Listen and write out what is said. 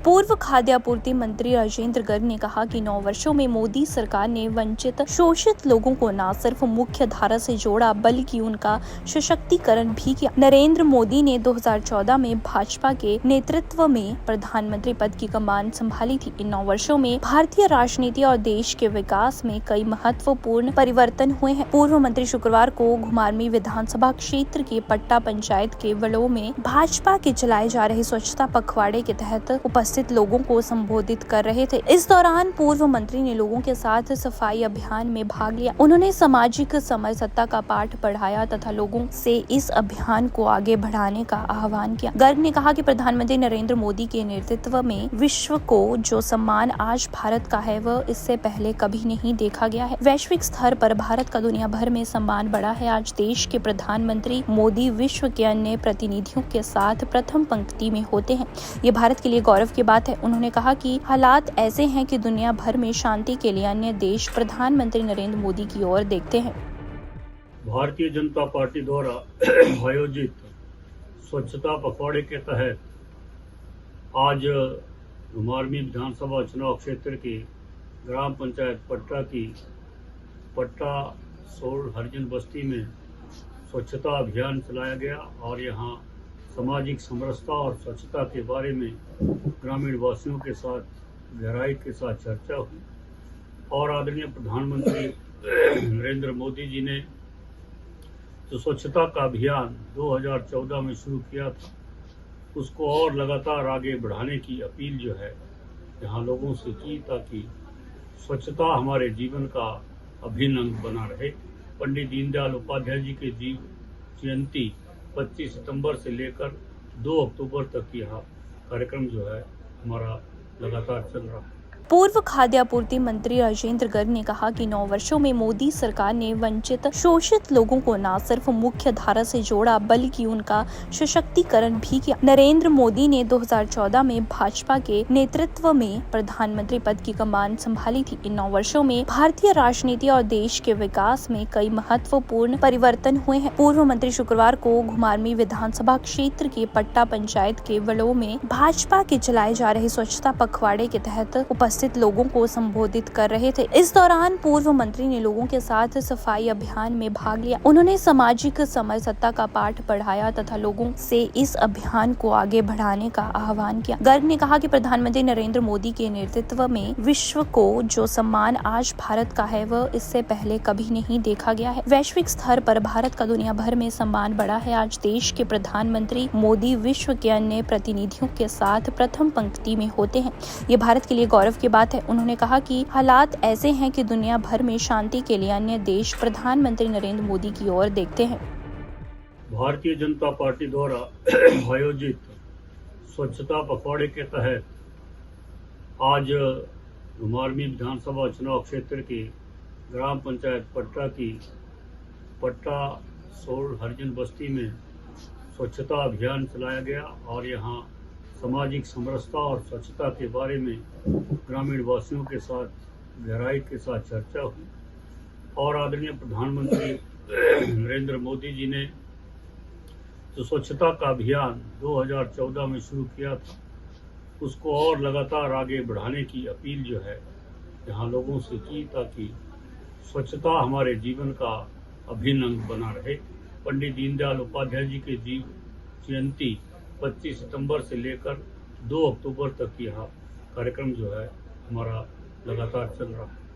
पूर्व खाद्य आपूर्ति मंत्री राजेंद्र गर्ग ने कहा कि 9 वर्षों में मोदी सरकार ने वंचित शोषित लोगों को न सिर्फ मुख्य धारा से जोड़ा बल्कि उनका सशक्तिकरण भी किया। नरेंद्र मोदी ने 2014 में भाजपा के नेतृत्व में प्रधानमंत्री पद की कमान संभाली थी। इन 9 वर्षों में भारतीय राजनीति और देश के विकास में कई महत्वपूर्ण परिवर्तन हुए हैं। पूर्व मंत्री शुक्रवार को घुमारवीं विधानसभा क्षेत्र के पट्टा पंचायत के वड़ों में भाजपा के चलाए जा रहे स्वच्छता पखवाड़े के तहत उपस्थित लोगों को संबोधित कर रहे थे। इस दौरान पूर्व मंत्री ने लोगों के साथ सफाई अभियान में भाग लिया। उन्होंने सामाजिक समरसता का पाठ पढ़ाया तथा लोगों से इस अभियान को आगे बढ़ाने का आह्वान किया। गर्ग ने कहा कि प्रधानमंत्री नरेंद्र मोदी के नेतृत्व में विश्व को जो सम्मान आज भारत का है वह इससे पहले कभी नहीं देखा गया है। वैश्विक स्तर पर भारत का दुनिया भर में सम्मान बढ़ा है। आज देश के प्रधानमंत्री मोदी विश्व के अन्य प्रतिनिधियों के साथ प्रथम पंक्ति में होते हैं। ये भारत के लिए गौरव की बात है। उन्होंने कहा कि हालात ऐसे हैं कि दुनिया भर में शांति के लिए अन्य देश प्रधानमंत्री नरेंद्र मोदी की ओर देखते हैं। भारतीय जनता पार्टी द्वारा आयोजित स्वच्छता पखवाड़े के तहत आज घुमारवीं विधानसभा चुनाव क्षेत्र की ग्राम पंचायत पट्टा की पट्टा सोल हरिजन बस्ती में स्वच्छता अभियान चलाया गया और यहाँ सामाजिक समरसता और स्वच्छता के बारे में ग्रामीण वासियों के साथ गहराई के साथ चर्चा हुई और आदरणीय प्रधानमंत्री नरेंद्र मोदी जी ने जो स्वच्छता का अभियान 2014 में शुरू किया था उसको और लगातार आगे बढ़ाने की अपील जो है यहाँ लोगों से की ताकि स्वच्छता हमारे जीवन का अभिन्न अंग बना रहे। पंडित दीनदयाल उपाध्याय जी के जयंती 25 सितंबर से लेकर 2 अक्टूबर तक यह कार्यक्रम जो है हमारा लगातार चल रहा है। पूर्व खाद्य आपूर्ति मंत्री राजेंद्र गर्ग ने कहा कि 9 वर्षों में मोदी सरकार ने वंचित शोषित लोगों को न सिर्फ मुख्य धारा से जोड़ा बल्कि उनका सशक्तिकरण भी किया। नरेंद्र मोदी ने 2014 में भाजपा के नेतृत्व में प्रधानमंत्री पद की कमान संभाली थी। इन 9 वर्षों में भारतीय राजनीति और देश के विकास में कई महत्वपूर्ण परिवर्तन हुए हैं। पूर्व मंत्री शुक्रवार को घुमारवीं विधानसभा क्षेत्र के पट्टा पंचायत के वड़ों में भाजपा के चलाए जा रहे स्वच्छता पखवाड़े के तहत उपस्थित लोगों को संबोधित कर रहे थे। इस दौरान पूर्व मंत्री ने लोगों के साथ सफाई अभियान में भाग लिया। उन्होंने सामाजिक समरसता का पाठ पढ़ाया तथा लोगों से इस अभियान को आगे बढ़ाने का आह्वान किया। गर्ग ने कहा कि प्रधानमंत्री नरेंद्र मोदी के नेतृत्व में विश्व को जो सम्मान आज भारत का है वह इससे पहले कभी नहीं देखा गया है। वैश्विक स्तर पर भारत का दुनिया भर में सम्मान बढ़ा है। आज देश के प्रधानमंत्री मोदी विश्व के अन्य प्रतिनिधियों के साथ प्रथम पंक्ति में होते हैं। ये भारत के लिए गौरव की बात है। उन्होंने कहा कि हालात ऐसे हैं कि दुनिया भर में शांति के लिए अन्य देश प्रधानमंत्री नरेंद्र मोदी की ओर देखते हैं। भारतीय जनता पार्टी द्वारा आयोजित स्वच्छता पखवाड़े के तहत आज घुमारवीं विधानसभा चुनाव क्षेत्र की ग्राम पंचायत पट्टा की पट्टा सोल हरिजन बस्ती में स्वच्छता अभियान चलाया गया और यहाँ सामाजिक समरसता और स्वच्छता के बारे में ग्रामीण वासियों के साथ गहराई के साथ चर्चा हुई और आदरणीय प्रधानमंत्री नरेंद्र मोदी जी ने जो स्वच्छता का अभियान 2014 में शुरू किया था उसको और लगातार आगे बढ़ाने की अपील जो है यहाँ लोगों से की ताकि स्वच्छता हमारे जीवन का अभिन्न अंग बना रहे। पंडित दीनदयाल उपाध्याय जी के जयंती 25 सितंबर से लेकर 2 अक्टूबर तक यह कार्यक्रम जो है हमारा लगातार चल रहा है।